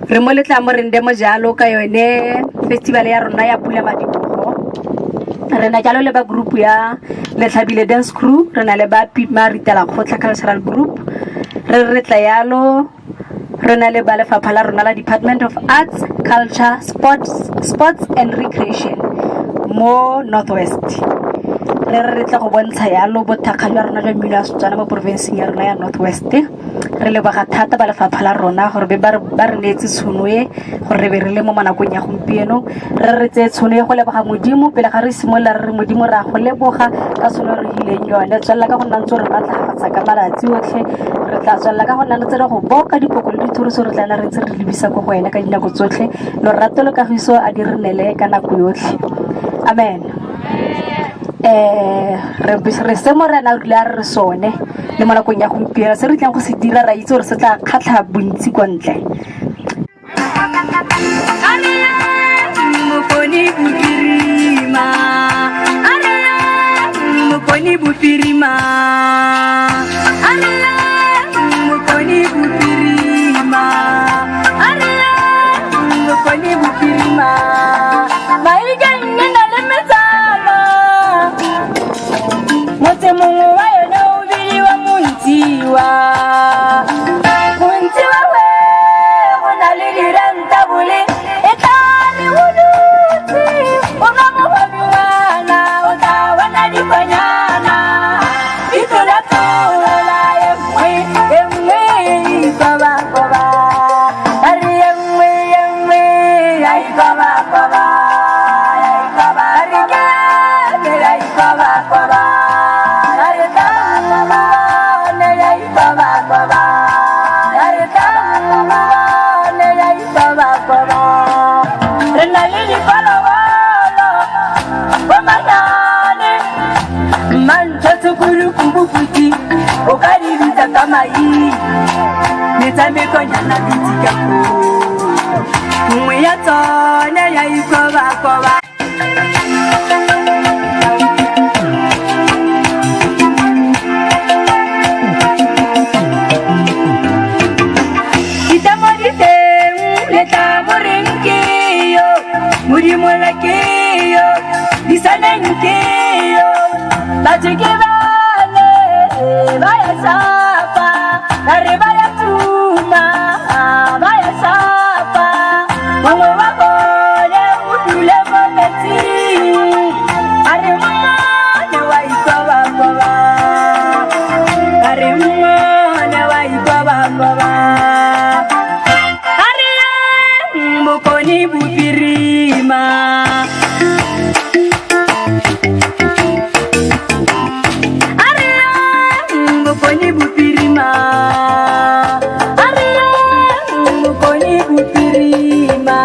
Re mo Letlhamoreng Dam jalo ka yone festival ya rona ya Pulamadibogo. Re na jalo le ba group ya Letlhabile dance crew, re na le ba Maritelakgotla cultural group. Re tla yalo re na le ba Lefapha la rona la Department of Arts, Culture, Sports and Recreation mo Northwest. Re tla go bontsha yalo bothakgalo rona le mmino a Setswana mo provinceng ya rona ya Northwest. Re le ba thata ba Lefapha la rona gore ba re neetse tshono e gore be re le mo manakong ya gompieno. Re tse tshono e go leboga modimo pele ga re simolla re modimo ra go leboga ka tshono re hileng yone tswela ka go nna ntse re batla ka malatsi otlhe. Re tla tswela ka go nna ntse re go boka dipoko le dithoriso re tla na re ntse re lebisa go wena ka dinako tsotlhe. Lorato le kagiso a di re nele ka nako yotlhe. Amen. Re se mo rena re re sone le mo nakong ya gompieno se re tlang go se dira ra itse gore se tla kgatlha bontsi kwa ntle. Mokoni bupirima Metshameko nyana bitika ko mwe ya tsone ya ikoba Letlhamoreng keyo modimola keyo disaneng keyo batho ke bale ba ya sapa re ba ya tuma ba ya sapa mongwe wa bone o dule mo metsing a re mmone wa ikoba a re mmone wa ikoba Mokoni bupirima Mokoni bupirima Mokoni bupirima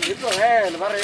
Itu hell, mari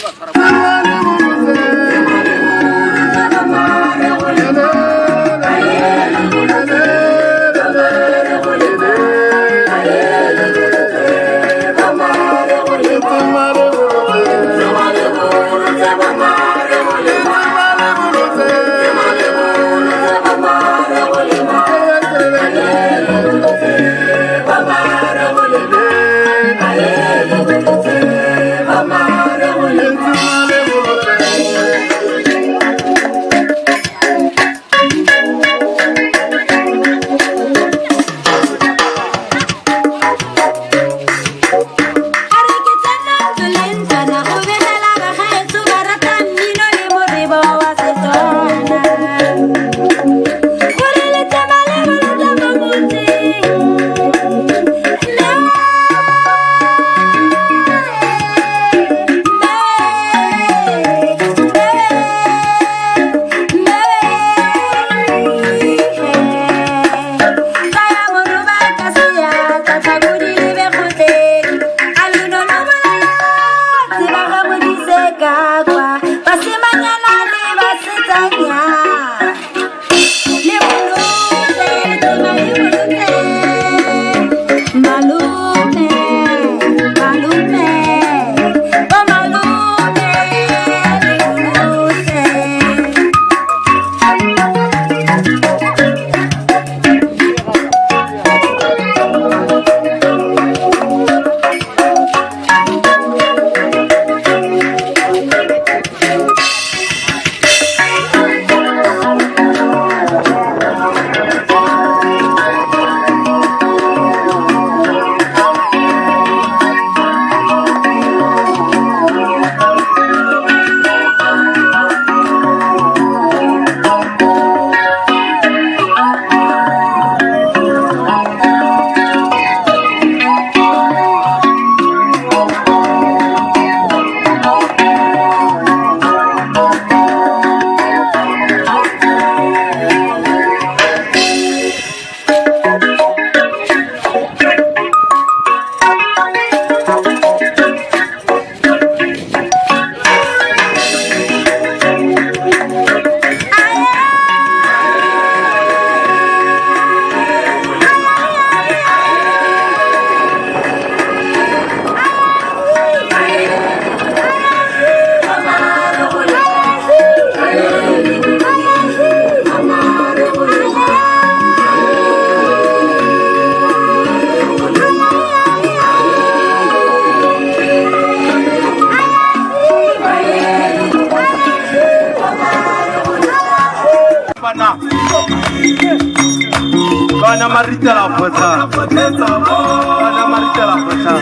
Bana Maritelakgotla. Bana Maritelakgotla.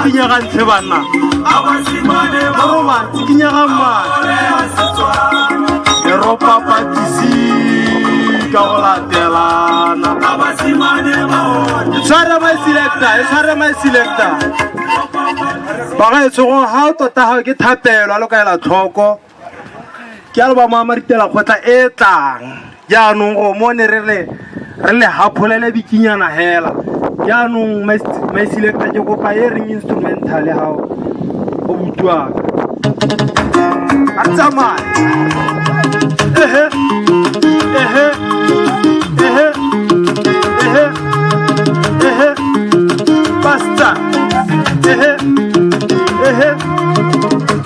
Kinyaga ntle bana. Roma, kinyaga mane. Europa patisi ka go latelana. Tshwara my selector. Ba e tsogo ha tota ha ke thapelo a lo ka ela tlhoko. Ke a lo ba Maritelakgotla e tlang. Jaanong go mone re le hapolele bikinyana hela. Jaanong my selector ke kopa e reng instrumental ya hao o butwa. Atsamai. Ehe. Basta.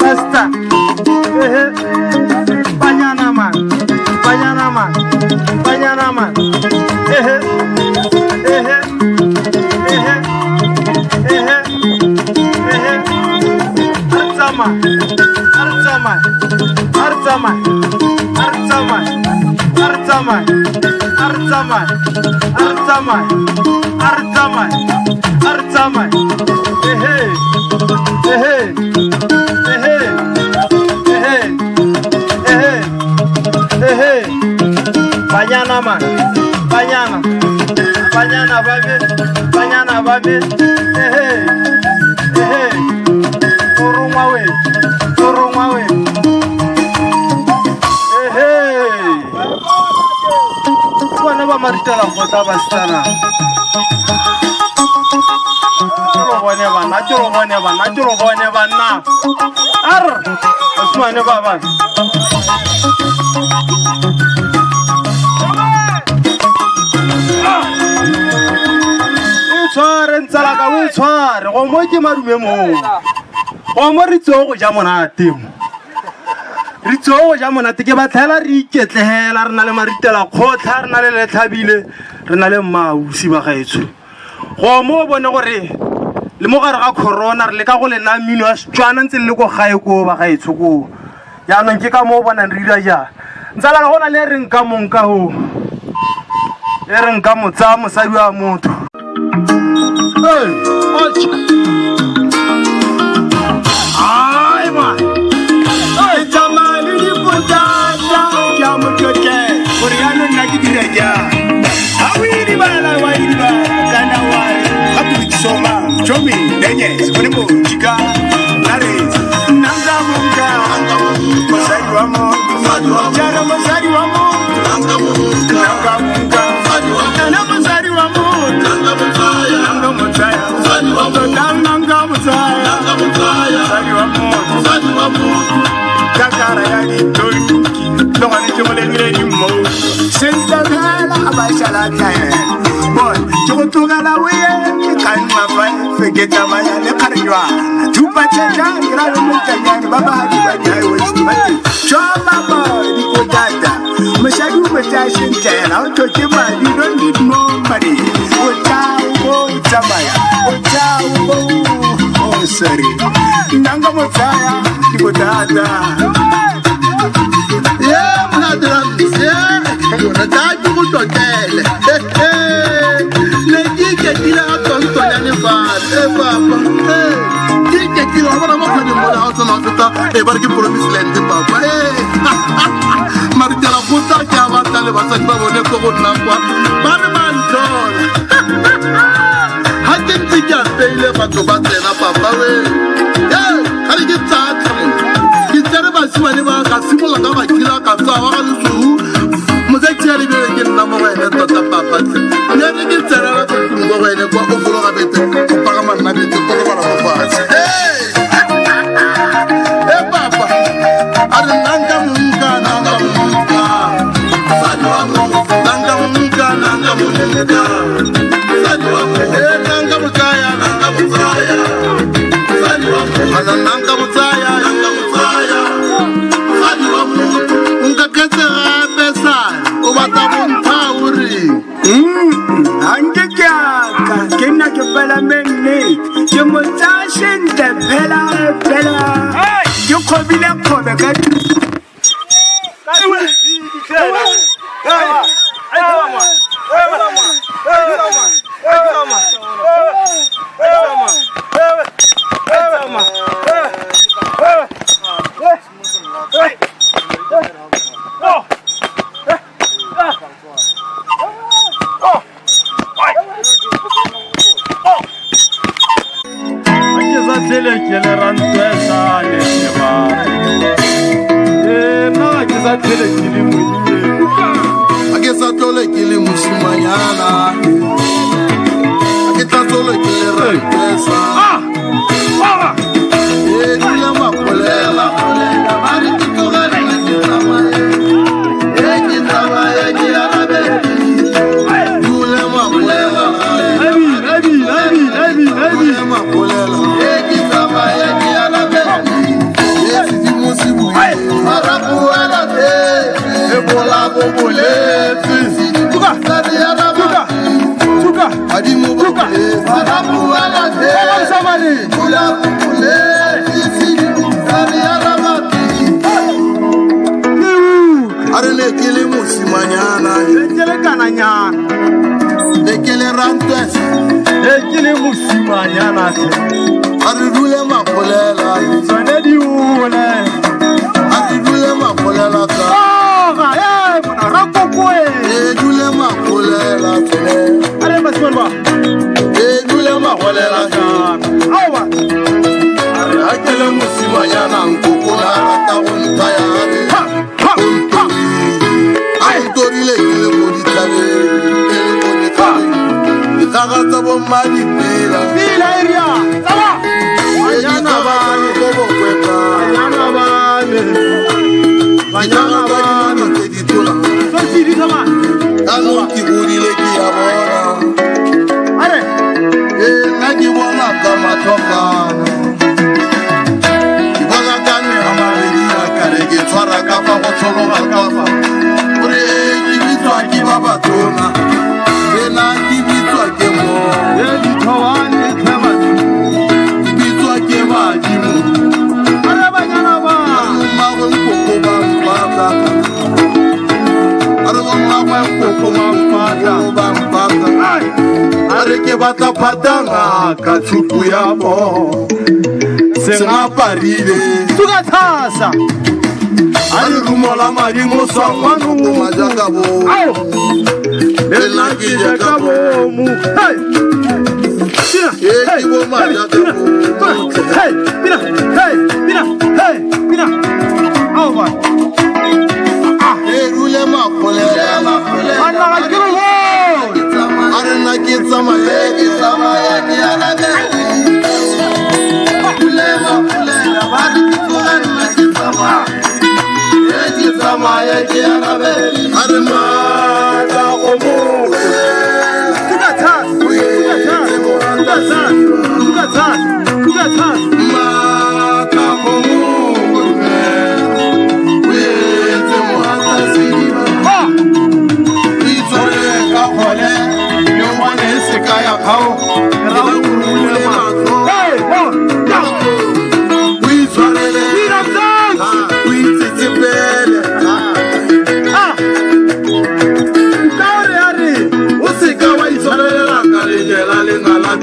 Basta. Banyana man. Banyana babe. Urungwa we. Bana ba Maritelakgotla ba stana. Tlo bone bana. Ar, asmane baba. Ntsala we tshware go mo ke madume mo go mo re tsogo ja monate ke batlela re iketlehela re na le Maritelakgotla re na le Letlhabile re na le Mma Ausi ba gaetsho go mo bone gore le mo gare ga corona re le ka go lena mmino wa Setswana ntse le go gae ko ba gaetsho ko jaanong ke ka mo bona re dira ja ntsala ga gona le reng ka monka ho e reng ka motsa mosadi wa motho. Hey, ay man. Hey, jamali di putata, kya mutoke. Koreano nakidiraja. Awiri bala kana wari. Hapu kisoma, chomi, denye, sikunimo, chika, nare. Nanga munga, masari wamo, jara masari wamo, nanga munga, nanga masari wamo, nanga mutaya, nanga mutaya, nanga mutaya, sari wamo, kakara yani toruki, longani chomole ni mo, senta bela abashala taye, boy, chokotoga la weye, kanwa fai, fegeta maya le karjwa, tupa chanja, gralo mutanya, baba hadi banyai westi mati, choba boy, di kodata, mashadu matashin tena, autokima, you don't need more money, oh sorry, nanga motaya, di kodata. Yeah, mnadra, yeah, unataka kutokele. Nejike kila tonto yani papa. Jike kila wana mafanya mwana hasa na Afrika, bariki promise land papa. Maritelakgotla ke abatale basadi ba bone go gotla kwa. Ba re mantona. Ha ke ntse ke apele batho ba tsena papa we. Ha re ke tsatsa mo. Ke tsere ba simane ba ka simola ka ba kila ka tsa ba ga lesu. Mozekere be ke nna mo wena tota papa. Ne re ke tsere la go go wena kwa go fologa bete. Go paga manna bete go go bana mo fatshe. Papa. Are nanga munga. Nanga munga. Nanga mutaya. Nanga mutaya. Unga ketse pesa. Ubata muntauri. Anke kya kena ke pala menne. Ke mutashin de pela. Ke khobile khobe ka. Bola boboletse Tuka Tuka Tuka Adimo boboletse Sarabu ala de Samani Bola boboletse Are lekele musimanyana lekele kananyana lekele rantes lekele musimanyana are dule makolela sone diule are dule makolela ka mona rakokoe dule makolela tene are basonba dule makolela ka awa are akele musimanyana nkokola rata untaya Torile ile moditabe ile moditabe Ditlhopa bo Maritelakgotla bila area tsaba banyana bane bobo kweka banyana bane ke ditola so tsedi tsama ano ke bodile ke ya bona are nna ke bona ka matlhokana ke bona ka ne amabedi ya kare ke tshwara ka fa go tshologa ka fa Ki baba tona bena ki bitwa ke mo ye dithowane tlhaba ki bitwa ke ba dimo ara banyana ba ma go nkoko ba mpata ara go ma go nkoko ba mpata are ke batla phatanga ka tshupu ya mo senga parile tuka thasa Ari rumola mari mosa manu majaka bo Bela kijaka bo mu Hey Hey bo majaka bo Hey Bina Hey Bina Hey Bina Awa Rule ma pole Ana akiro ho Are na kitsama ye ana ne Rule ma pole Bari kitsama na kitsama Sama ya kiana be armada omo tuka ta ma ka omo we te mo atasi ha itole ka hole yo wane se kaya khao ra urule ma hey ho ya we sorele we tsitsipele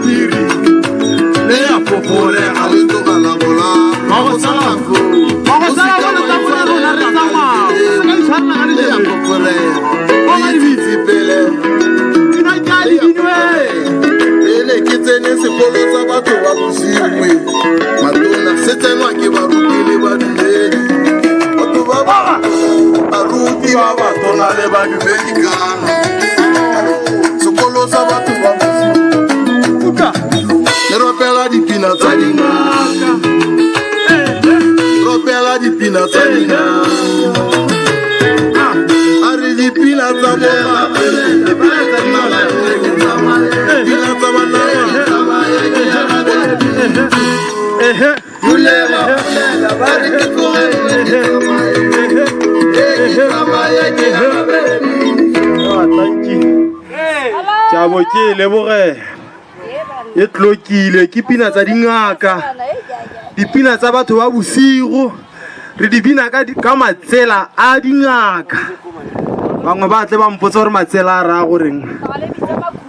Tiri le ya popore a le toka la bola go sala go tamona rona re tsama ka tshwana ga le ya popore go ga di bitsi pele ina kali dinwe ele ke tsene sekolo tsa batho ba bosiwe matona se tsenwa ke ba rutile ba dumedi batho ba ruti ba batona le ba dumedi kana sekolo tsa batho ba Ropela di pina tsa dingaka Ropela di pina tsa dingaka Are di pina tsa bona Pina tsa bana Ulela bari ke thank you Tjabo ke leboge e tlokile ke pina tsa dingaka dipina tsa batho ba bosigo re di bina ka matsela a dingaka bangwe ba tle ba mpotsa gore matsela a ra goreng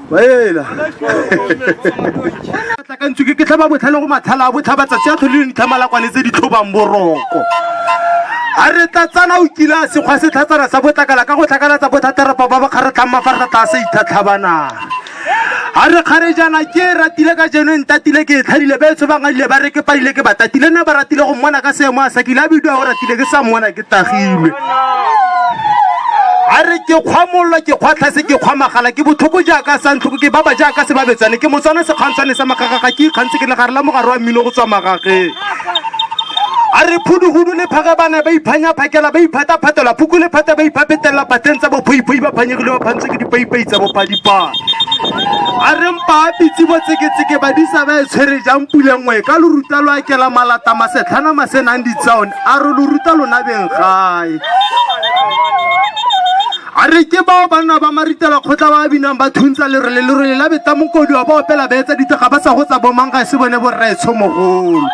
baela tla ka ntsuke ke tlhaba botlhale go mathala a botlhabatsa tse a tlhole di thamalakwane tse di tlhobang boroko a re tlatsana o kila sekgwa se tlhatsana sa botlakala ka go tlhakalatsa bothaterapa ba ba kgaretlang mafaratata a sa itlhatlhabanang a re kgarejana ke ratile ka jeno ntatile ke tlhadile ba etso ba ngadile ba re ke padile ke batatile nna ba ratile go mmona ka seemo a sa ke la bidio go ratile ke sa mmona ke tagilwe a re ke kgwamollo ke kgwatlhase ke kgwamagala ke botlhoko jaaka sa ntlhoko ke baba jaaka se babetsane ke motswana sekgantshwane sa makgakaka ke ikgantse ke legare la mogare wa mmino go tswa magageng a re phuduhudu le phagabana ba iphanya phakela ba iphataphatela phuku le phata ba iphapetela pateng tsa bophoiphoi ba phanyegile ba phantse ke dipaipei tsa bopadipana a re mpa pitse botseketseke badisa ba e tshwere jang pule nngwe ka loruta lo akela malata masetlhana masenang ditsaone a re loruta lona beng gae a re ke bao banna ba Maritelakgotla ba binang ba thuntsa lerole la beta mokodi wa ba opela betsa ditega ba sa go tsa bomang ga se bone borraetsho mogolo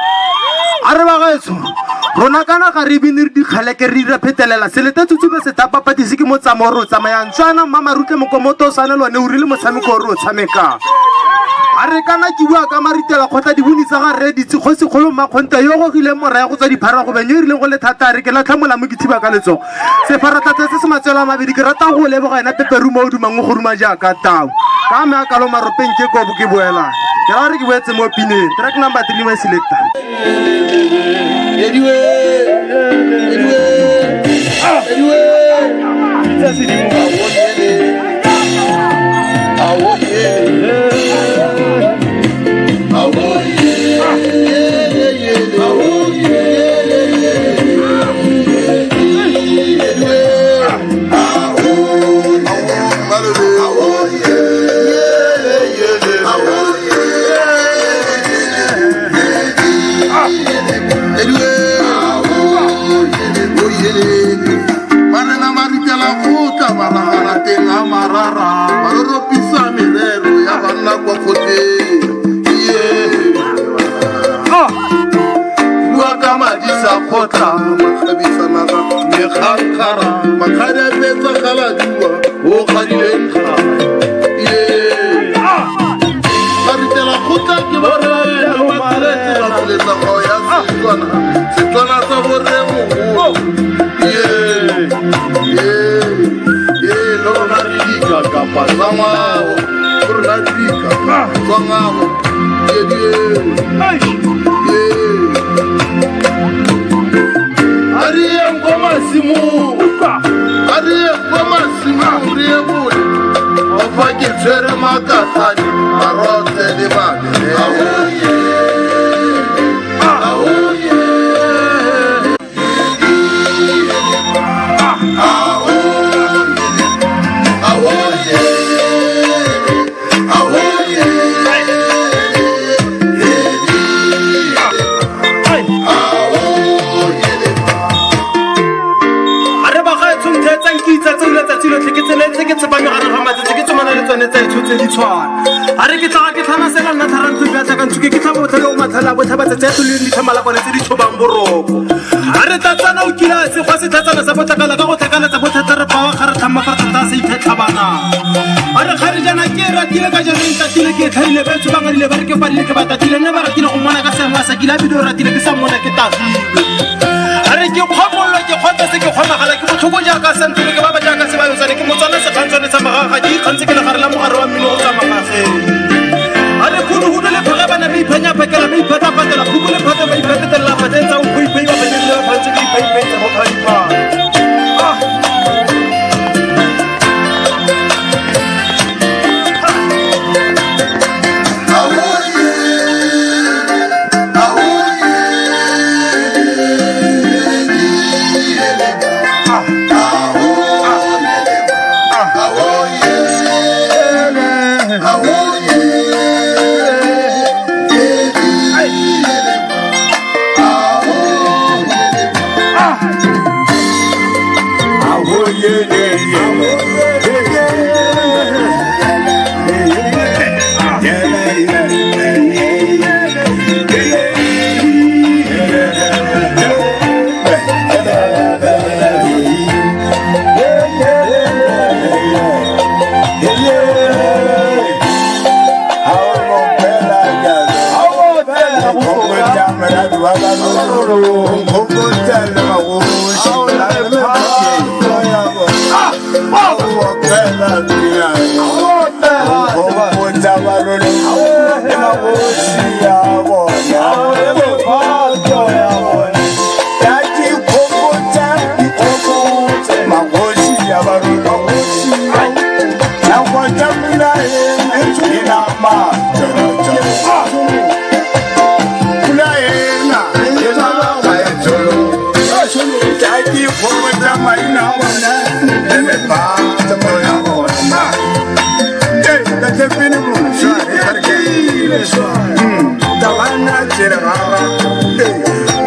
a re ba gaetsho rona kana ga re bine re dikgaleke re ira phetelela selete tsutsube se tapa patisi ke mo tsamao re o tsamayang tswana mma marutle mokomoto o sane lone o rile motshameko o re o tshamekang a re kana ke bua ka Maritelakgotla di bonisa ga re ditse kgosi kgolo makgonta yo go gile moraya go tsa diphara go beng yo rileng go le thata re ke la tlhamola mo ke thiba ka letso sefaratlatse se se matswela a mabedi ke rata go leboga ena peperuma o dumang go ruma jaaka tao ka me a kalo maropeng ke kobo ke boela ke ra re ke boetse mo pineng track number 3 my selector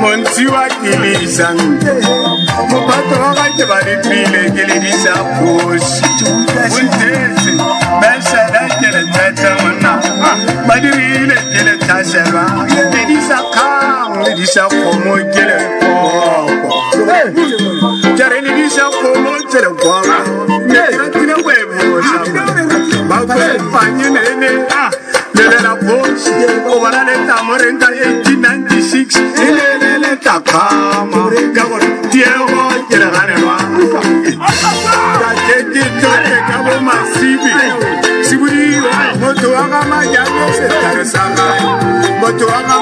Montiwa kilisang, mupato wa ke ba di pile ke le di sa kgosi bontese ba sa da ke le tata monna ba di rile ke le tasheba ke di sa khang le di sa khomo ke le poko jare le di sa khomo ke le poko ne tine kwebo sa ba ba fanye nene le la bosi o bana le Lotlamoreng Dam 1896 le takama ka go Diego ke le ganelwa ka ke ka bo masibi siburi moto wa ga majalo se tare sa ga moto wa ga